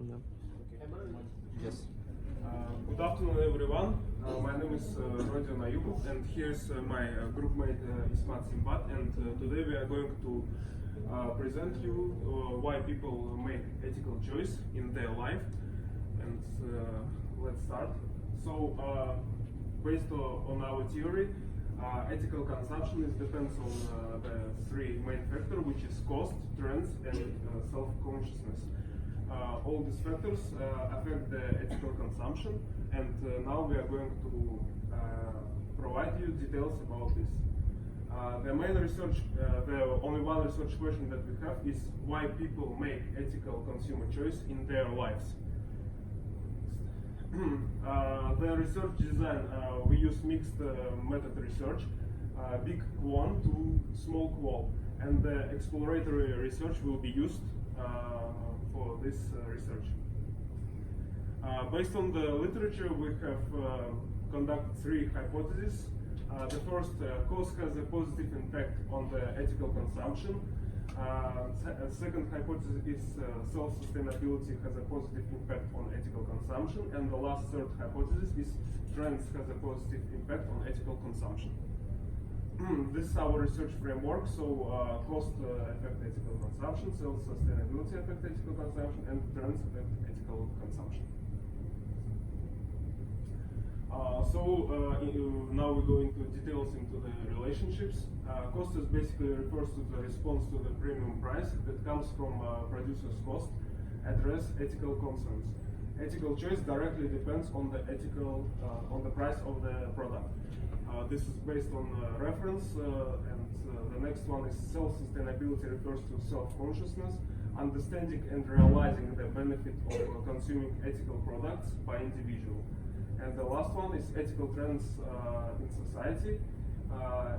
Yeah. Okay. Yes. Good afternoon, everyone. My name is Rodion Ayubov, and here's my group mate Ismat Simbat. And today we are going to present you why people make ethical choice in their life. And let's start. So, based on our theory, ethical consumption depends on the three main factors, which is cost, trends, and self-consciousness. All these factors affect the ethical consumption, and now we are going to provide you details about this. The main research, the only one research question that we have is why people make ethical consumer choice in their lives. The research design, we use mixed method research, big quant to small qual, and the exploratory research will be used for this research. Based on the literature, we have conducted three hypotheses. The first, cost has a positive impact on the ethical consumption. Second hypothesis is self-sustainability has a positive impact on ethical consumption. And the last third hypothesis is trends has a positive impact on ethical consumption. This is our research framework. So cost affect ethical consumption, self-sustainability affect ethical consumption, and trends affect ethical consumption. Now we go into details into the relationships. Cost is basically refers to the response to the premium price that comes from producer's cost, address ethical concerns. Ethical choice directly depends on the on the price of the product. This is based on reference, and the next one is self-sustainability refers to self-consciousness, understanding and realizing the benefit of consuming ethical products by individual. And the last one is ethical trends in society.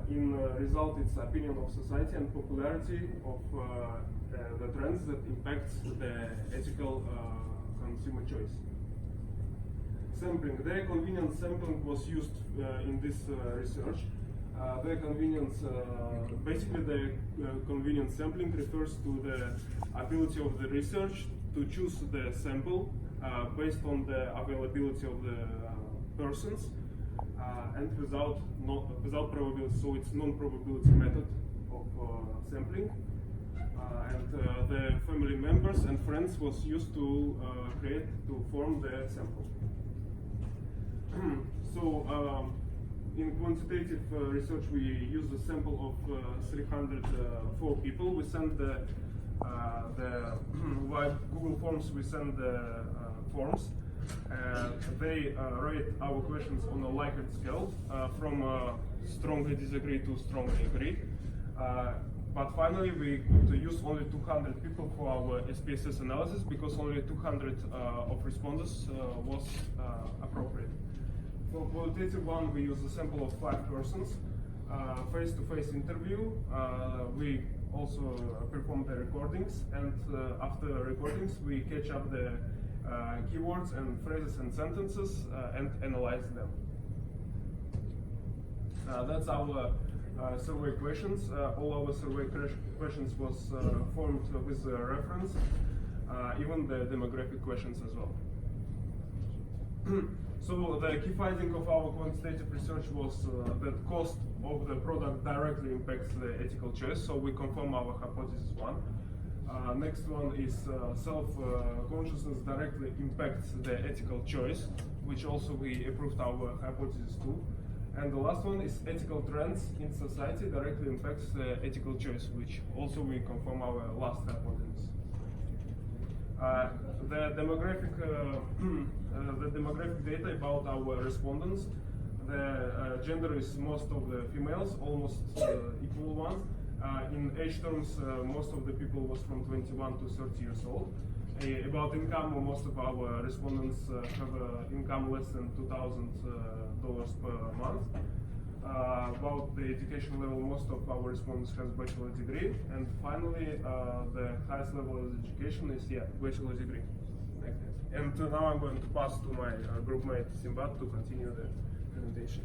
In result, it's opinion of society and popularity of the trends that impacts the ethical consumer choice. Sampling. The convenience sampling was used in this research. The convenience, basically the convenience sampling refers to the ability of the research to choose the sample based on the availability of the persons and without probability. So it's non-probability method of sampling. And the family members and friends was used to form the sample. In quantitative research, we use a sample of 304 people. We send via Google Forms. We send the forms. They rate our questions on a Likert scale from strongly disagree to strongly agree. But finally, we could use only 200 people for our SPSS analysis because only 200 of responses was appropriate. For qualitative one, we use a sample of 5 persons, face-to-face interview. We also perform the recordings, and after recordings, we catch up the keywords and phrases and sentences and analyze them. That's our survey questions. All our survey questions was formed with reference, even the demographic questions as well. So the key finding of our quantitative research was that cost of the product directly impacts the ethical choice. So we confirm our hypothesis 1. Next one is self-consciousness directly impacts the ethical choice, which also we approved our hypothesis 2. And the last one is ethical trends in society directly impacts the ethical choice, which also we confirm our last hypothesis. The demographic data about our respondents. The gender is most of the females, almost equal ones. In age terms, most of the people was from 21 to 30 years old. About income, most of our respondents have income less than $2,000 per month. About the education level, most of our respondents has bachelor degree. And finally, the highest level of education is bachelor degree. And now I'm going to pass to my group mate Simbat to continue the presentation.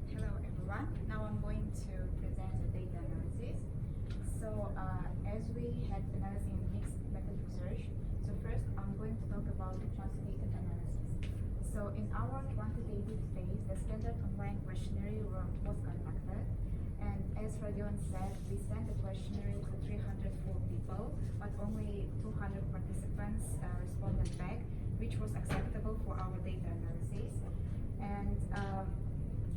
Hello everyone. Now I'm going to present the data analysis. So as we had analyzing mixed method research, so first first, I'm going to talk about the quantitative analysis. So in our quantitative phase, the standard online questionnaire was conducted. And as Rodion said, we sent the questionnaire to 304 people, but only 200 participants responded back, which was acceptable for our data analysis. And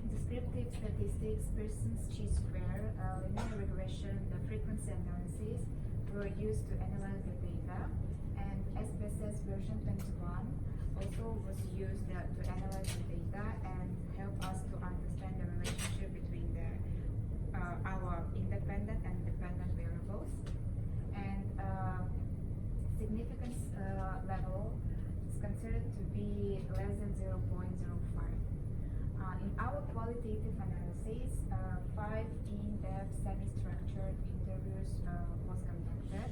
descriptive statistics, Pearson's chi-square, linear regression, the frequency analysis were used to analyze the data. And SPSS version 21 also was used to analyze the data and help us to understand the relationship between our independent and dependent variables. And significance level is considered to be less than 0.05. In our qualitative analysis, 5 in-depth semi-structured interviews was conducted.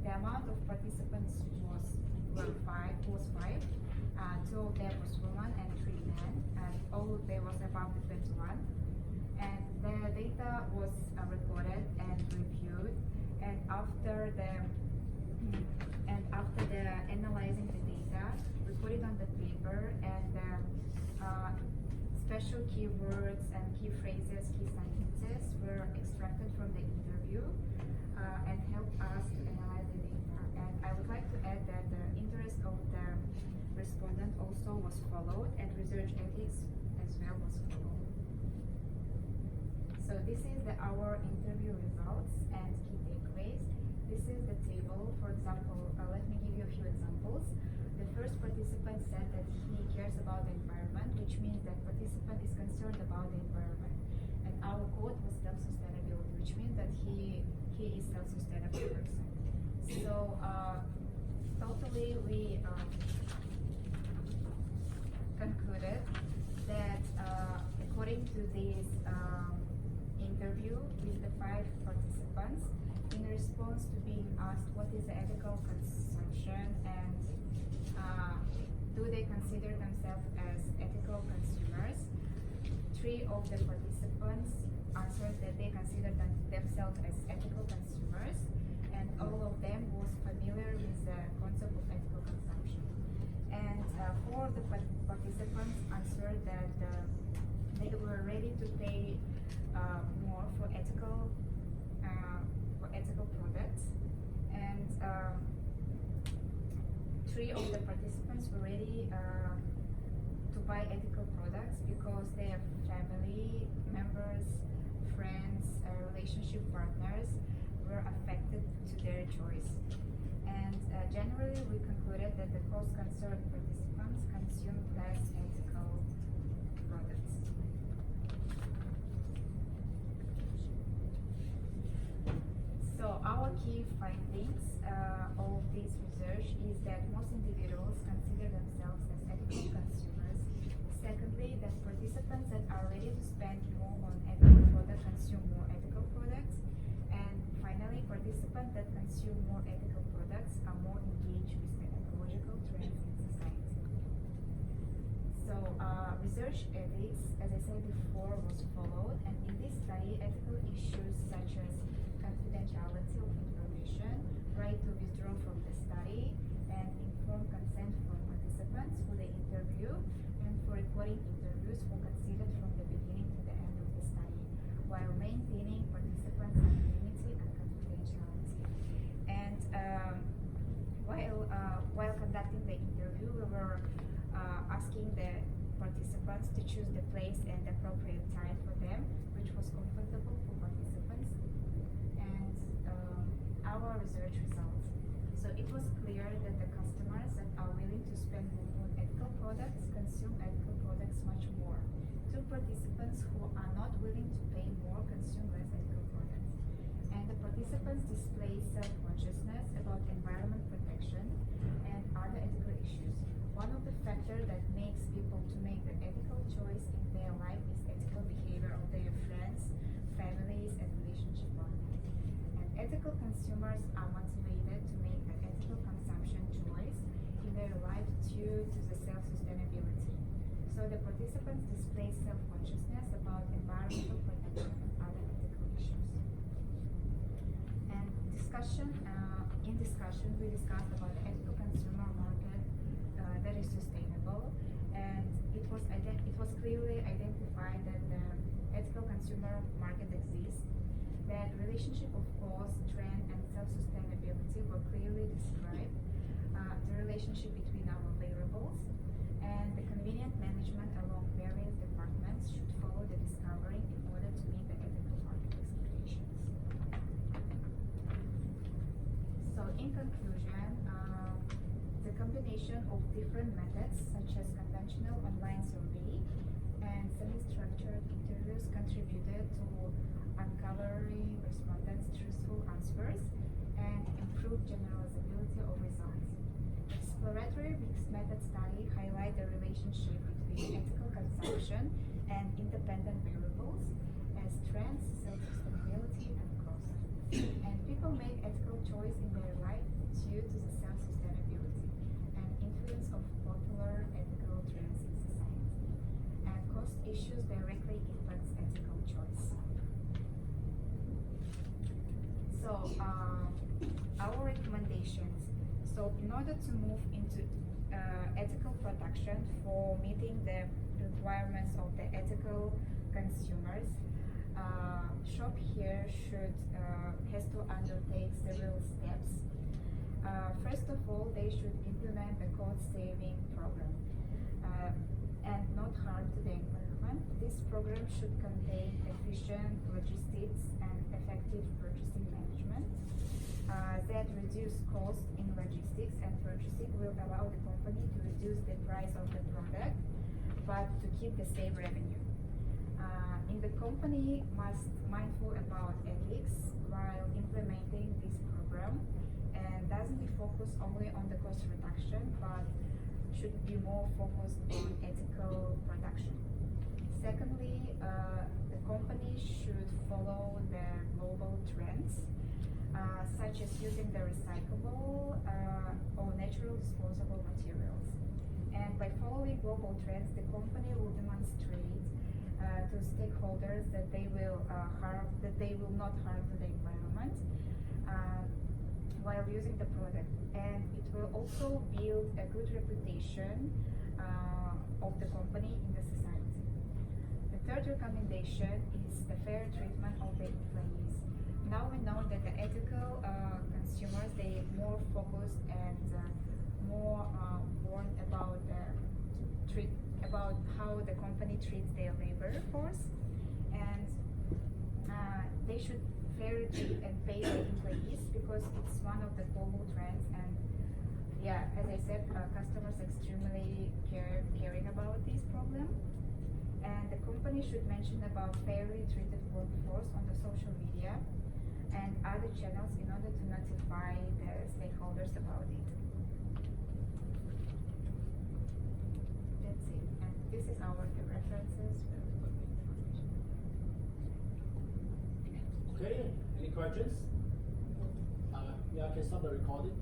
The amount of participants was five. 2 of them was women and 3 men, and all of them was above the 21. And the data was recorded and reviewed, and after the analyzing the data, we put it on the paper, and special keywords and key phrases, key sentences were extracted from the interview and helped us to analyze the data. And I would like to add that the interest of the respondent also was followed, and research ethics as well was followed. So this is our interview results and key takeaways. This is the table. For example, let me give you a few examples. The first participant said that he cares about the environment, which means that participant is concerned about the environment. And our quote was self-sustainability, which means that he is self-sustainable person. So totally we concluded that according to this interview with the 5 participants, in response to being asked what is the ethical consumption and do they consider themselves as ethical consumers, 3 of the participants answered that they consider themselves as ethical consumers, and all of them was familiar with the concept of ethical consumption. And 4 of the participants answered that they were ready to pay more for ethical products, and 3 of the participants were ready to buy ethical products because their family members, friends, relationship partners were affected to their choice. And generally, we concluded that the cross-concerned participants consumed less ethical products. So our key findings of this research is that most individuals consider themselves as ethical consumers. Secondly, that participants that are ready to spend more on ethical products consume more ethical products. And finally, participants that consume more ethical products are more engaged with the ecological trends in society. So research ethics, as I said before, was followed, and in this study, ethical issues such as confidentiality of information, right to withdraw from the study, and informed consent for participants for the interview, and for recording interviews were considered from the beginning to the end of the study, while maintaining participants' anonymity and confidentiality. And while conducting the interview, we were asking the participants to choose the place and the appropriate time for them, which was comfortable for participants. And our research results. So it was clear that the customers that are willing to spend more on ethical products consume ethical products much more. 2 participants who are not willing to pay more consume less ethical products. And the participants display self-consciousness about environment protection and other ethical issues. One of the factors that makes people to make the ethical choice in their life is ethical behavior of their friends, families, and relationship partners. And ethical consumers are motivated to make the ethical consumption choice in their life due to the self-sustainability. So the participants display self-consciousness about environmental protection and other ethical issues. And in discussion, we discussed about the ethical consumer is sustainable, and it was clearly identified that the ethical consumer market exists, that relationship of cost, trend, and self-sustainability were clearly described, the relationship between our variables, and the convenient management along various departments should follow the discovery in order to meet the ethical market expectations. So in conclusion, the combination of different methods such as conventional online survey and semi-structured interviews contributed to uncovering respondents' truthful answers and improved generalizability of results. Exploratory mixed method study highlight the relationship between ethical consumption and independent variables as trends, self-sustainability, and cost. And people make ethical choice in their life due to the self-sustainability and influence of popular ethical trends in society. And cost issues directly impacts ethical choice. So, our recommendations. So, in order to move into ethical production for meeting the requirements of the ethical consumers, shop here has to undertake several steps. First of all, they should implement a cost-saving program and not harm to the environment. This program should contain efficient logistics and effective purchasing management that reduce cost in logistics and purchasing will allow the company to reduce the price of the product, but to keep the same revenue. In the company must mindful about ethics while implementing this program and doesn't be focused only on the cost reduction, but should be more focused on ethical production. Secondly, the company should follow the global trends, such as using the recyclable or natural disposable materials. And by following global trends, the company will demonstrate to stakeholders that they will not harm to the environment while using the product, and it will also build a good reputation of the company in the society. The third recommendation is the fair treatment of the employees. Now we know that the ethical consumers, they more focused and more warned about how the company treats their labor force, and they should fairly treat and pay their employees because it's one of the global trends. And yeah, as I said, customers extremely caring about this problem. And the company should mention about fairly treated workforce on the social media and other channels in order to notify the stakeholders about it. That's it. And this is our references. Okay, any questions? Yeah, I can stop the recording.